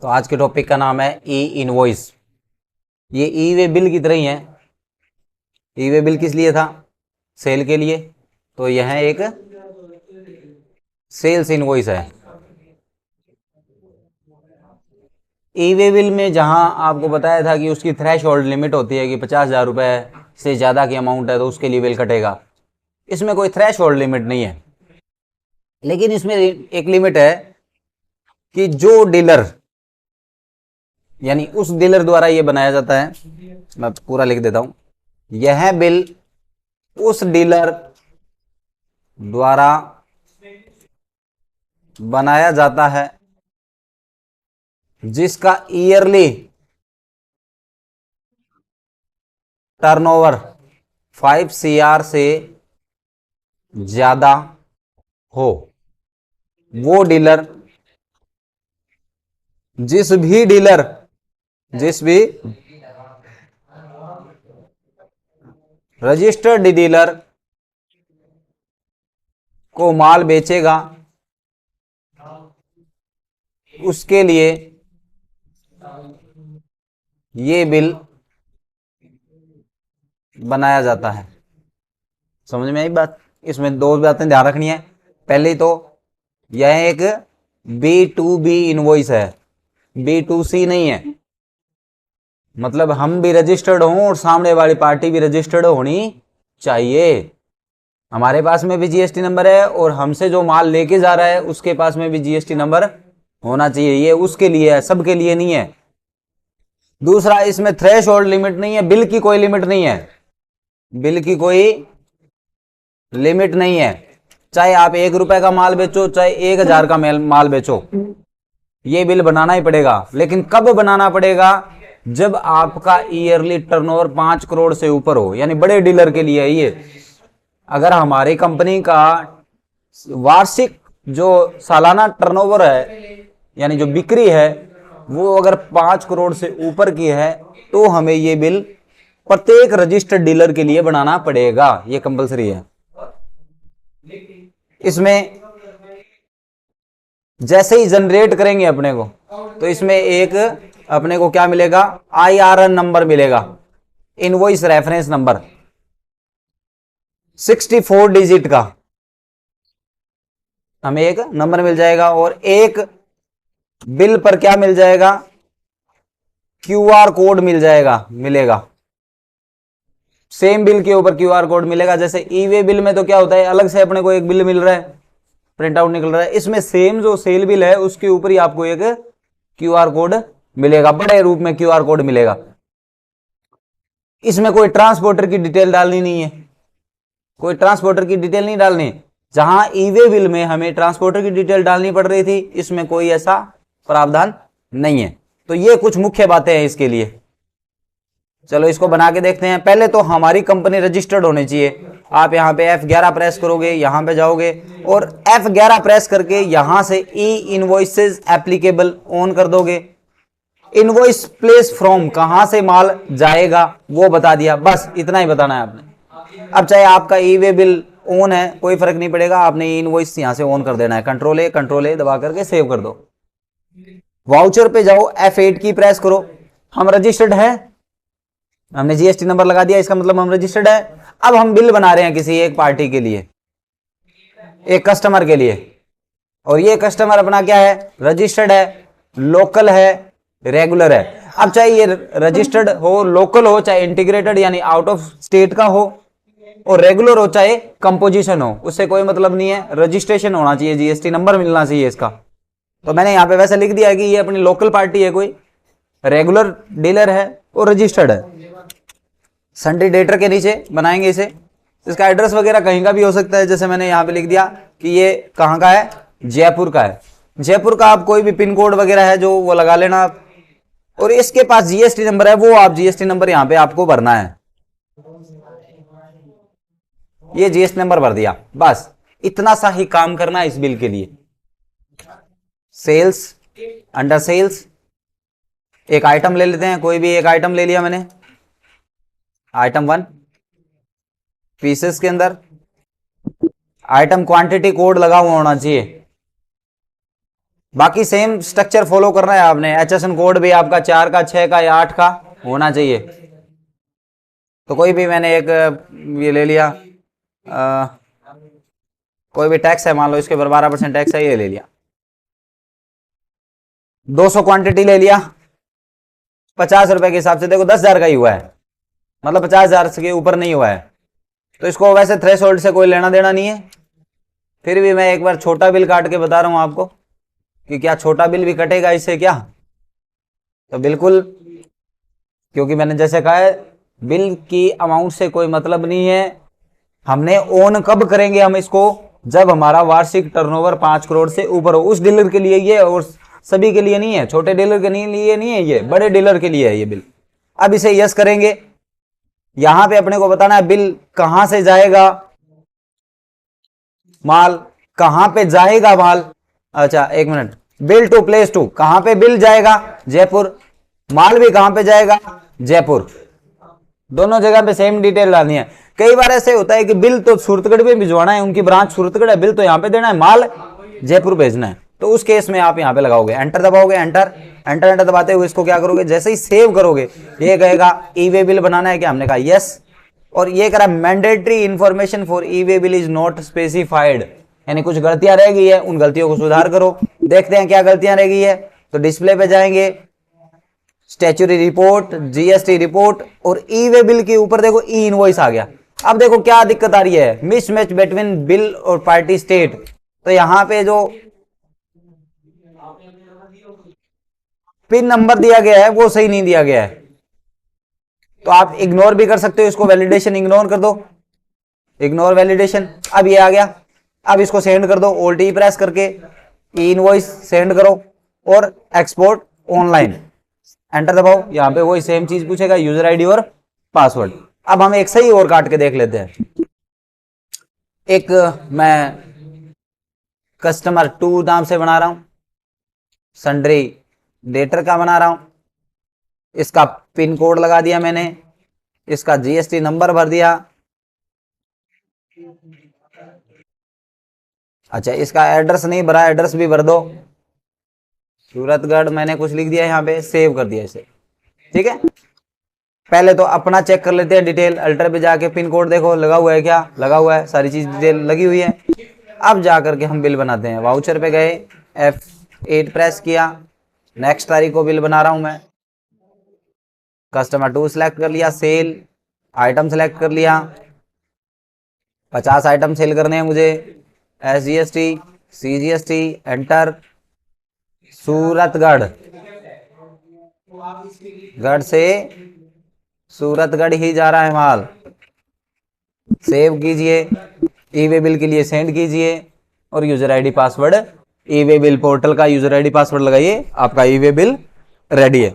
तो आज के टॉपिक का नाम है ई इनवॉइस। ये ई वे बिल की तरह ही है। ई वे बिल किस लिए था? सेल के लिए। तो यह एक सेल्स इनवॉइस है। ई वे बिल में जहां आपको बताया था कि उसकी थ्रेश होल्ड लिमिट होती है कि 50,000 रुपए से ज़्यादा की अमाउंट है तो उसके लिए बिल कटेगा। इसमें कोई थ्रेश होल्ड लिमिट नहीं है, लेकिन इसमें एक लिमिट है कि जो डीलर यानी उस डीलर द्वारा ये बनाया जाता है, मैं पूरा लिख देता हूं, यह बिल उस डीलर द्वारा बनाया जाता है जिसका ईयरली टर्नओवर 5 CR से ज्यादा हो। वो डीलर जिस भी रजिस्टर्ड डीलर को माल बेचेगा उसके लिए ये बिल बनाया जाता है। समझ में आई बात? इसमें दो बातें ध्यान रखनी है। पहले तो यह एक B2B इनवॉइस है, B2C नहीं है। मतलब हम भी रजिस्टर्ड हों और सामने वाली पार्टी भी रजिस्टर्ड होनी चाहिए। हमारे पास में भी जीएसटी नंबर है और हमसे जो माल लेके जा रहा है उसके पास में भी जीएसटी नंबर होना चाहिए। ये उसके लिए है, सबके लिए नहीं है। दूसरा, इसमें थ्रेश होल्ड लिमिट नहीं है, बिल की कोई लिमिट नहीं है। बिल की कोई लिमिट नहीं है। चाहे आप 1 रुपए का माल बेचो, चाहे 1,000 का माल बेचो, ये बिल बनाना ही पड़ेगा। लेकिन कब बनाना पड़ेगा? जब आपका ईयरली टर्नओवर 5 करोड़ से ऊपर हो, यानी बड़े डीलर के लिए ये। अगर हमारी कंपनी का वार्षिक जो सालाना टर्नओवर है, यानी जो बिक्री है, वो अगर 5 करोड़ से ऊपर की है तो हमें ये बिल प्रत्येक रजिस्टर्ड डीलर के लिए बनाना पड़ेगा। ये कंपलसरी है। इसमें जैसे ही जनरेट करेंगे अपने को, तो इसमें एक अपने को क्या मिलेगा? IRN नंबर मिलेगा, इनवॉइस रेफरेंस नंबर, 64 डिजिट का हमें एक नंबर मिल जाएगा। और एक बिल पर क्या मिल जाएगा? QR कोड मिलेगा। सेम बिल के ऊपर QR कोड मिलेगा। जैसे ई वे बिल में तो क्या होता है, अलग से अपने को एक बिल मिल रहा है, प्रिंट आउट निकल रहा है। इसमें सेम जो सेल बिल है उसके ऊपर ही आपको एक QR कोड मिलेगा, बड़े रूप में QR कोड मिलेगा। इसमें कोई ट्रांसपोर्टर की डिटेल डालनी नहीं है, कोई ट्रांसपोर्टर की डिटेल नहीं डालनी। जहां ई वे बिल में हमें ट्रांसपोर्टर की डिटेल डालनी पड़ रही थी, इसमें कोई ऐसा प्रावधान नहीं है। तो ये कुछ मुख्य बातें हैं इसके लिए। चलो इसको बना के देखते हैं। पहले तो हमारी कंपनी रजिस्टर्ड होनी चाहिए। आप यहाँ पे F11 प्रेस करोगे, यहाँ पे जाओगे और F11 प्रेस करके यहां से ई इनवॉइसेस एप्लीकेबल ऑन कर दोगे। इनवॉइस प्लेस फ्रॉम, कहां से माल जाएगा वो बता दिया, बस इतना ही बताना है आपने। अब चाहे आपका ई वे बिल ऑन है, कोई फर्क नहीं पड़ेगा, आपने इनवॉइस यहां से ऑन कर देना है। कंट्रोल ए दबा करके सेव कर दो। वाउचर पे जाओ, F8 की प्रेस करो। हम रजिस्टर्ड है, हमने जीएसटी नंबर लगा दिया, इसका मतलब हम रजिस्टर्ड है। अब हम बिल बना रहे हैं किसी एक पार्टी के लिए, एक कस्टमर के लिए। और ये कस्टमर अपना क्या है? रजिस्टर्ड है, लोकल है, रेगुलर है। अब चाहे ये रजिस्टर्ड हो, लोकल हो, चाहे इंटीग्रेटेड यानी आउट ऑफ स्टेट का हो, और रेगुलर हो चाहे कंपोजिशन हो, उससे कोई मतलब नहीं है। रजिस्ट्रेशन होना चाहिए, जीएसटी नंबर मिलना चाहिए इसका। तो मैंने यहां पे वैसे लिख दिया है कि ये अपनी लोकल पार्टी है, कोई रेगुलर डीलर है और रजिस्टर्ड है। सन्ड्री डेटर के नीचे बनाएंगे इसे। इसका एड्रेस वगैरह कहीं का भी हो सकता है। जैसे मैंने यहां पे लिख दिया कि ये कहां का है? जयपुर का है। जयपुर का आप कोई भी पिन कोड वगैरह है जो वो लगा लेना आप। और इसके पास जीएसटी नंबर है, वो आप जीएसटी नंबर यहां पे आपको भरना है। ये जीएसटी नंबर भर दिया, बस इतना सा ही काम करना है इस बिल के लिए। सेल्स, अंडर सेल्स एक आइटम ले लेते हैं, कोई भी एक आइटम ले लिया मैंने। आइटम 1 पीसेस के अंदर आइटम क्वांटिटी कोड लगा हुआ होना चाहिए। बाकी सेम स्ट्रक्चर फॉलो करना है आपने। HSN कोड भी आपका 4 का 6 का या 8 का होना चाहिए। तो कोई भी मैंने एक ये ले लिया, कोई भी टैक्स है, मान लो इसके ऊपर 12% टैक्स है, ये ले लिया। 200 क्वांटिटी ले लिया, 50 रुपए के हिसाब से देखो 10,000 का ही हुआ है, मतलब 50,000 के ऊपर नहीं हुआ है। तो इसको वैसे थ्रेशोल्ड से कोई लेना देना नहीं है, फिर भी मैं एक बार छोटा बिल काट के बता रहा हूं आपको कि क्या छोटा बिल भी कटेगा इससे क्या। तो बिल्कुल, क्योंकि मैंने जैसे कहा है बिल की अमाउंट से कोई मतलब नहीं है। हमने ओन कब करेंगे हम इसको, जब हमारा वार्षिक टर्नओवर 5 करोड़ से ऊपर हो। उस डीलर के लिए ये, और सभी के लिए नहीं है, छोटे डीलर के लिए नहीं है, ये बड़े डीलर के लिए है ये बिल। अब इसे यस करेंगे। यहां पे अपने को बताना है बिल कहां से जाएगा, माल कहां पे जाएगा माल। अच्छा एक minute, bill to place two, कहां पे बिल जाएगा, जयपुर। माल भी कहां पे जाएगा, जयपुर। दोनों जगह पे सेम डिटेल डालनी है। कई बार ऐसे होता है कि बिल तो सूरतगढ़ में भिजवाना है, उनकी ब्रांच सूरतगढ़ है, बिल तो यहां पे देना है, माल जयपुर भेजना है। तो उस केस में आप यहां पे लगाओगे, एंटर दबाओगे, एंटर एंटर एंटर दबाते हुए इसको क्या करोगे, जैसे ही सेव करोगे ये कहेगा ई वे बिल बनाना है क्या, हमने कहा यस। और ये कह रहा है mandatory information for E way bill is not specified, यानी कुछ गलतियां रह गई है, उन गलतियों को सुधार करो। देखते हैं क्या गलतियां रह गई है। तो डिस्प्ले पे जाएंगे, स्टैच्यूरी रिपोर्ट, जीएसटी रिपोर्ट, और ई वे बिल के ऊपर देखो ई इनवॉइस आ गया। अब देखो क्या दिक्कत आ रही है, मिसमैच बिटवीन बिल और पार्टी स्टेट। तो यहां पे जो पिन नंबर दिया गया है वो सही नहीं दिया गया है। तो आप इग्नोर भी कर सकते हो इसको, वैलिडेशन इग्नोर कर दो, इग्नोर वैलिडेशन। अब ये आ गया, अब इसको सेंड कर दो, ऑल्ट ई प्रेस करके ई इनवॉइस सेंड करो और एक्सपोर्ट ऑनलाइन, एंटर दबाओ। यहां पे वही सेम चीज पूछेगा, यूजर आईडी और पासवर्ड। अब हम एक सही और काट के देख लेते हैं। एक मैं कस्टमर 2 नाम से बना रहा हूं, सन्ड्री डेटर का बना रहा हूं, इसका पिन कोड लगा दिया मैंने, इसका जीएसटी नंबर भर दिया। अच्छा इसका एड्रेस नहीं भरा, एड्रेस भी भर दो, सूरतगढ़ मैंने कुछ लिख दिया यहां पे, सेव कर दिया इसे। ठीक है, पहले तो अपना चेक कर लेते हैं डिटेल। अल्टर पे जाके पिन कोड देखो लगा हुआ है क्या, लगा हुआ है, सारी चीज डिटेल लगी हुई है। अब जा करके हम बिल बनाते हैं। वाउचर पे गए, F8 प्रेस किया, नेक्स्ट तारीख को बिल बना रहा हूं मैं। कस्टमर 2 सेलेक्ट कर लिया, सेल आइटम सेलेक्ट कर लिया, 50 आइटम सेल करने हैं मुझे, SGST CGST एंटर। सूरतगढ़, गढ़ से सूरतगढ़ ही जा रहा है माल, सेव कीजिए, ई वे बिल के लिए सेंड कीजिए और यूजर आईडी पासवर्ड, ई वे बिल पोर्टल का यूजर आईडी पासवर्ड लगाइए, आपका ई वे बिल रेडी है।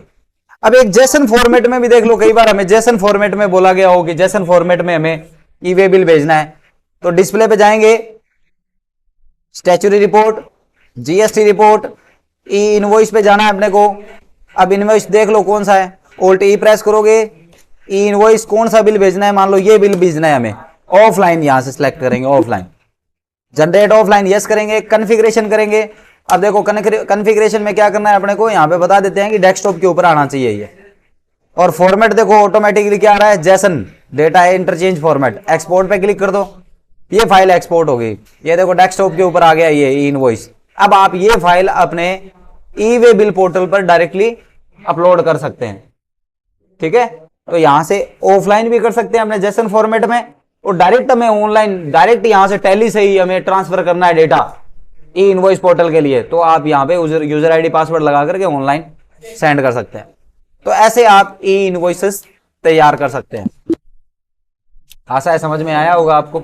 अब एक जेसन फॉर्मेट में भी देख लो, कई बार हमें जेसन फॉर्मेट में बोला गया हो कि जेसन फॉर्मेट में हमें ई वे बिल भेजना है। तो डिस्प्ले पे जाएंगे, स्टैच्यूरी रिपोर्ट, जीएसटी रिपोर्ट, ई इनवॉइस पे जाना है अपने को। अब इनवॉइस देख लो कौन सा है, ऑल्ट ई प्रेस करोगे, ई इनवॉइस कौन सा बिल भेजना है, मान लो ये बिल भेजना है हमें, ऑफलाइन यहां से सिलेक्ट करेंगे, ऑफलाइन जनरेट ऑफलाइन यस करेंगे, कॉन्फ़िगरेशन करेंगे। अब देखो कॉन्फ़िगरेशन में क्या करना है अपने को, यहां पे बता देते हैं कि डेस्कटॉप के ऊपर आना चाहिए ये। और फॉर्मेट देखो ऑटोमेटिकली क्या आ रहा है, Jason data interchange format. Export पे क्लिक कर दो, ये फाइल एक्सपोर्ट हो गई, ये देखो डेस्कटॉप के ऊपर आ गया ये ई इनवॉइस। अब आप ये फाइल अपने ई वे बिल पोर्टल पर डायरेक्टली अपलोड कर सकते हैं। ठीक है, तो यहां से ऑफलाइन भी कर सकते हैं अपने जेसन फॉर्मेट में, और डायरेक्ट हमें ऑनलाइन डायरेक्ट यहां से टैली से ही हमें ट्रांसफर करना है डेटा ई इनवॉइस पोर्टल के लिए, तो आप यहां पे यूजर आईडी पासवर्ड लगा करके ऑनलाइन सेंड कर सकते हैं। तो ऐसे आप ई इनवॉइसेस तैयार कर सकते हैं। आशा है समझ में आया होगा आपको।